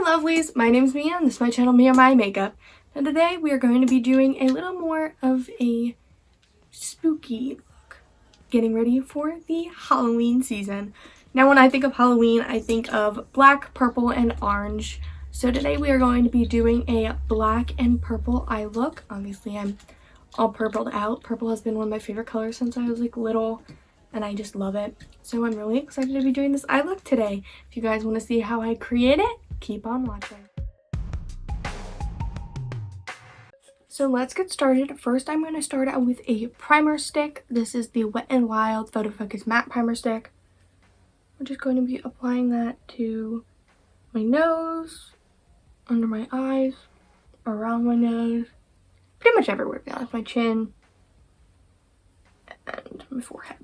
lovelies, my name's Mia and this is my channel Mia My Makeup. And today we are going to be doing a little more of a spooky look, getting ready for the Halloween season. Now when I think of Halloween, I think of black, purple, and orange. So today we are going to be doing a black and purple eye look. Obviously I'm all purpled out. Purple has been one of my favorite colors since I was like little, and I just love it. So I'm really excited to be doing this eye look today. If you guys want to see how I create it, keep on watching. So let's get started. First, I'm going to start out with a primer stick. This is the Wet n Wild Photo Focus Matte Primer Stick. I'm just going to be applying that to my nose, under my eyes, around my nose, pretty much everywhere. Now, like my chin and my forehead.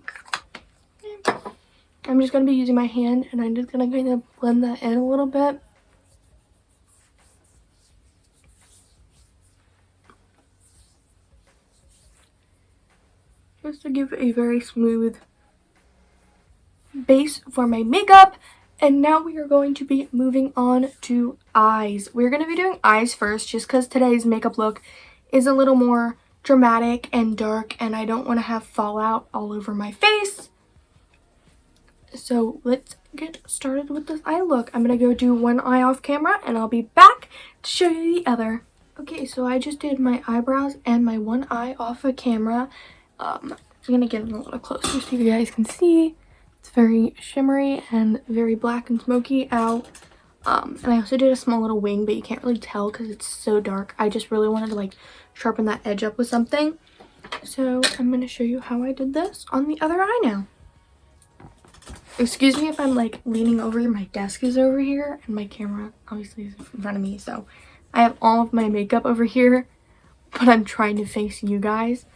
I'm just going to be using my hand, and I'm just going to kind of blend that in a little bit. Just to give a very smooth base for my makeup. And now we are going to be moving on to eyes. We're going to be doing eyes first just because today's makeup look is a little more dramatic and dark, and I don't want to have fallout all over my face. So let's get started with this eye look. I'm going to go do one eye off camera and I'll be back to show you the other. Okay, so I just did my eyebrows and my one eye off of camera. I'm going to get a little closer so you guys can see. It's very shimmery and very black and smoky out. And I also did a small little wing, but you can't really tell because it's so dark. I just really wanted to like sharpen that edge up with something. So I'm going to show you how I did this on the other eye now. Excuse me if I'm like leaning over, my desk is over here and my camera obviously is in front of me. So I have all of my makeup over here, but I'm trying to face you guys.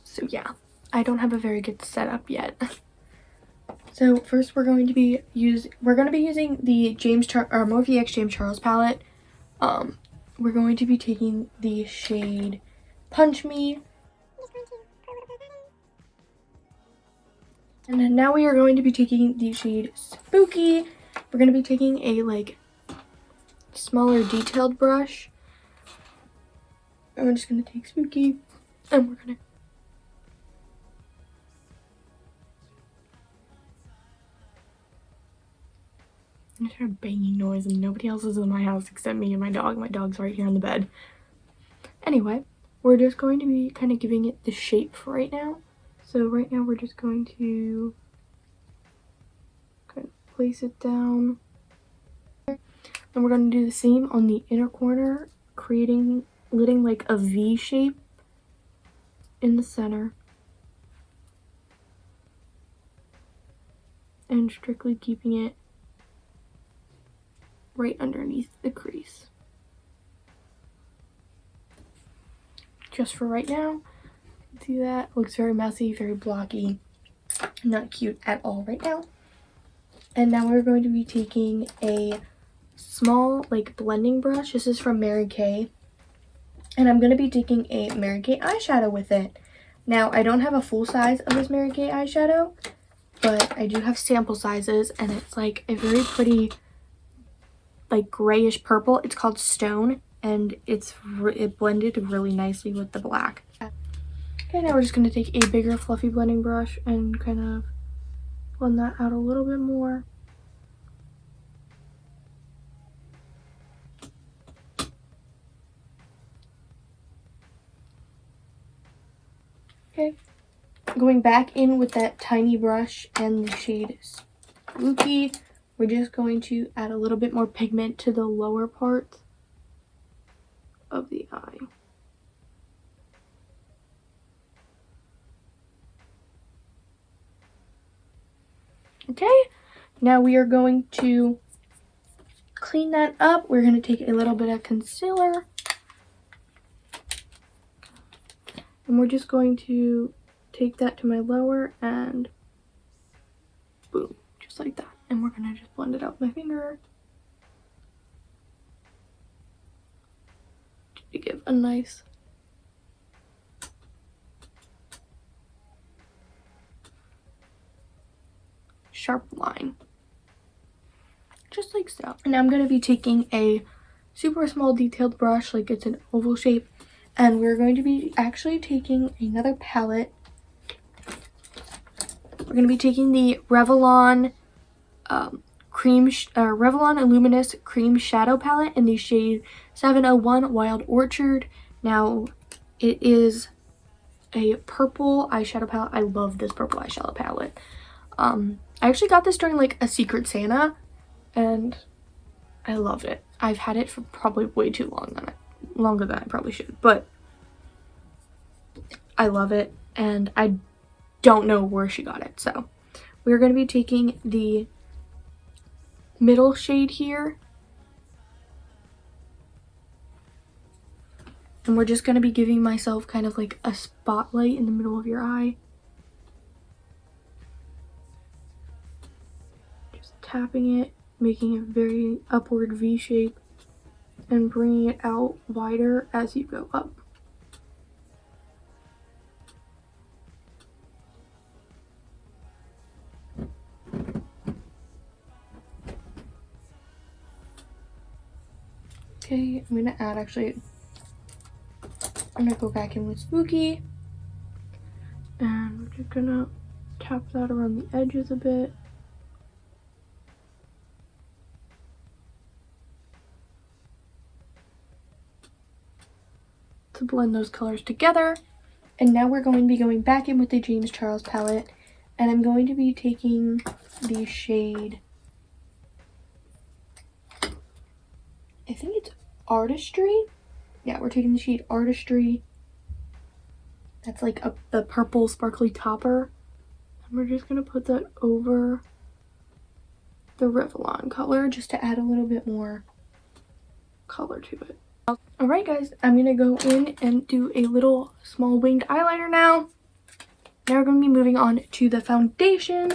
So yeah, I don't have a very good setup yet. So first we're going to be using the Morphe X James Charles palette. We're going to be taking the shade Punch Me. And then now we are going to be taking the shade Spooky. We're going to be taking a like smaller detailed brush. And we're just going to take Spooky and we're going to I heard a banging noise and nobody else is in my house except me and my dog. My dog's right here on the bed. Anyway, we're just going to be kind of giving it the shape for right now. So right now we're just going to kind of place it down. And we're going to do the same on the inner corner, letting like a V shape in the center. And strictly keeping it right underneath the crease. Just for right now. See that? Looks very messy, very blocky. Not cute at all right now. And now we're going to be taking a small like blending brush. This is from Mary Kay. And I'm going to be taking a Mary Kay eyeshadow with it. Now, I don't have a full size of this Mary Kay eyeshadow, but I do have sample sizes, and it's like a very pretty like grayish purple. It's called Stone, and it blended really nicely with the black. Okay, now we're just going to take a bigger fluffy blending brush and kind of blend that out a little bit more. Okay, going back in with that tiny brush and the shade Spooky, we're just going to add a little bit more pigment to the lower part of the eye. Okay, now we are going to clean that up. We're going to take a little bit of concealer. And we're just going to take that to my lower and boom, just like that. And we're going to just blend it out with my finger to give a nice sharp line. just like so. And I'm going to be taking a super small detailed brush, like it's an oval shape, and we're going to be actually taking another palette. We're going to be taking the Revlon Revlon Luminous Cream Shadow Palette in the shade 701 Wild Orchard. Now, it is a purple eyeshadow palette. I love this purple eyeshadow palette. I actually got this during like a Secret Santa, and I loved it. I've had it for probably way too long, longer than I probably should, but I love it, and I don't know where she got it. So we're going to be taking the middle shade here, and we're just going to be giving myself kind of like a spotlight in the middle of your eye. Just tapping it, making a very upward V shape, and bringing it out wider as you go up. Okay, I'm gonna add, I'm gonna go back in with Smokey, and we're just gonna tap that around the edges a bit. To blend those colors together. And now we're going to be going back in with the James Charles palette, and I'm going to be taking the shade, I think it's Artistry. Yeah, we're taking the shade Artistry. That's like the purple sparkly topper. And we're just going to put that over the Revlon color just to add a little bit more color to it. Alright guys, I'm going to go in and do a little small winged eyeliner now. Now we're going to be moving on to the foundation.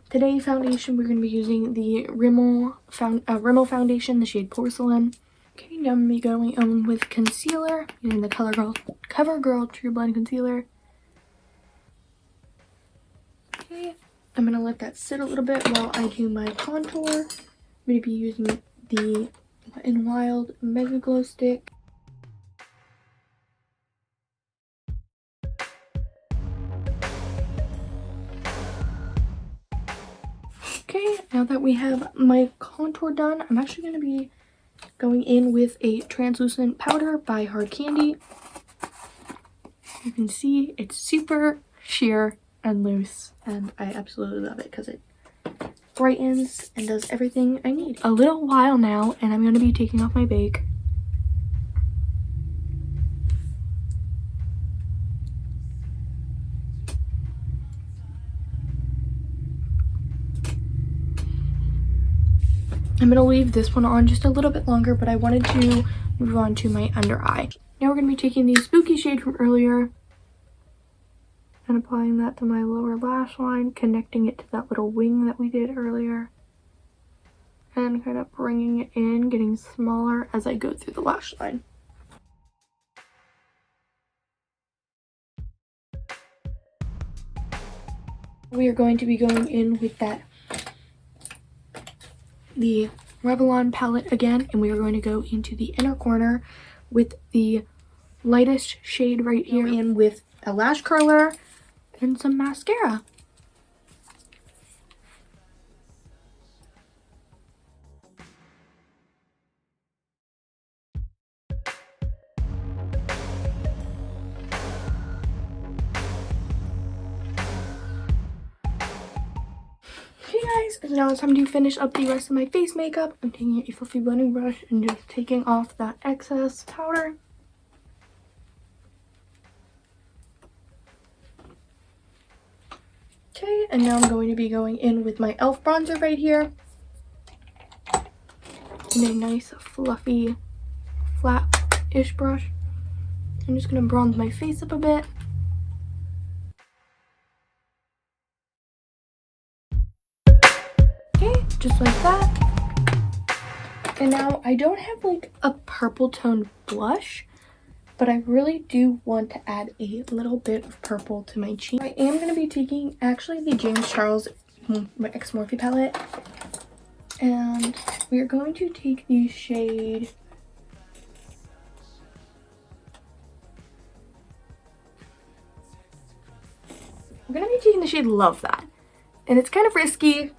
Today foundation, we're going to be using the Rimmel foundation, the shade Porcelain. Okay, now I'm going to be going on with concealer, using the CoverGirl True Blend Concealer. Okay, I'm going to let that sit a little bit while I do my contour. I'm going to be using the Wet n Wild Mega Glow Stick. Okay, now that we have my contour done, I'm actually going to be going in with a translucent powder by Hard Candy. You can see it's super sheer and loose, and I absolutely love it because it brightens and does everything I need. A little while now, and I'm going to be taking off my bake. I'm going to leave this one on just a little bit longer, but I wanted to move on to my under eye. Now we're going to be taking the Spooky shade from earlier and applying that to my lower lash line, connecting it to that little wing that we did earlier, and kind of bringing it in, getting smaller as I go through the lash line. We are going to be going in with the Revlon palette again, and we are going to go into the inner corner with the lightest shade right here, in with a lash curler and some mascara. Okay guys, so now it's time to finish up the rest of my face makeup. I'm taking a fluffy blending brush and just taking off that excess powder. Okay, and now I'm going to be going in with my e.l.f. bronzer right here. In a nice fluffy, flat-ish brush. I'm just going to bronze my face up a bit. Okay, just like that. And now I don't have like a purple tone blush, but I really do want to add a little bit of purple to my cheek. I am going to be taking actually the James Charles X Morphe palette, And we are going to take the shade we're going to be taking the shade Love That. And it's kind of risky.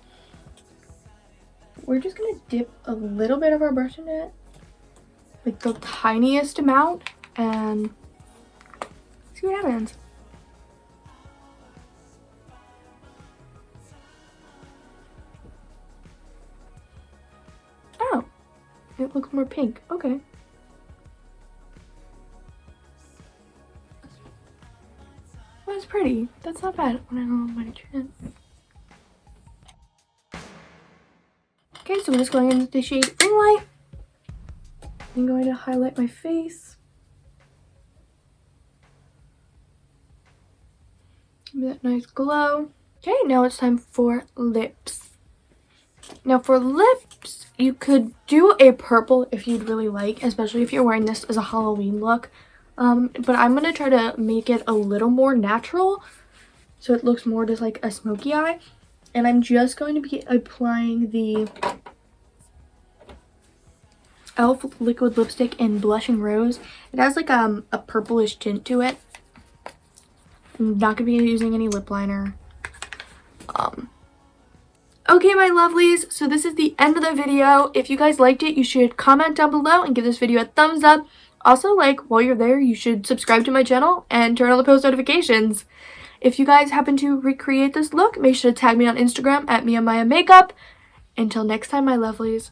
We're just going to dip a little bit of our brush in it. Like the tiniest amount. And see what happens. Oh. It looks more pink. Okay. That's pretty. That's not bad when I go on my chin. Okay, so I'm just going in with the shade Ring Light. I'm going to highlight my face. Give me that nice glow. Okay, now it's time for lips. Now for lips, you could do a purple if you'd really like, especially if you're wearing this as a Halloween look. But I'm going to try to make it a little more natural so it looks more just like a smoky eye. And I'm just going to be applying the e.l.f. liquid lipstick in Blushing Rose. It has like a purplish tint to it. I'm not going to be using any lip liner. Okay, my lovelies, so this is the end of the video. If you guys liked it, you should comment down below and give this video a thumbs up. Also, like, while you're there, you should subscribe to my channel and turn on the post notifications. If you guys happen to recreate this look, make sure to tag me on Instagram at MiaMayaMakeup. Until next time, my lovelies.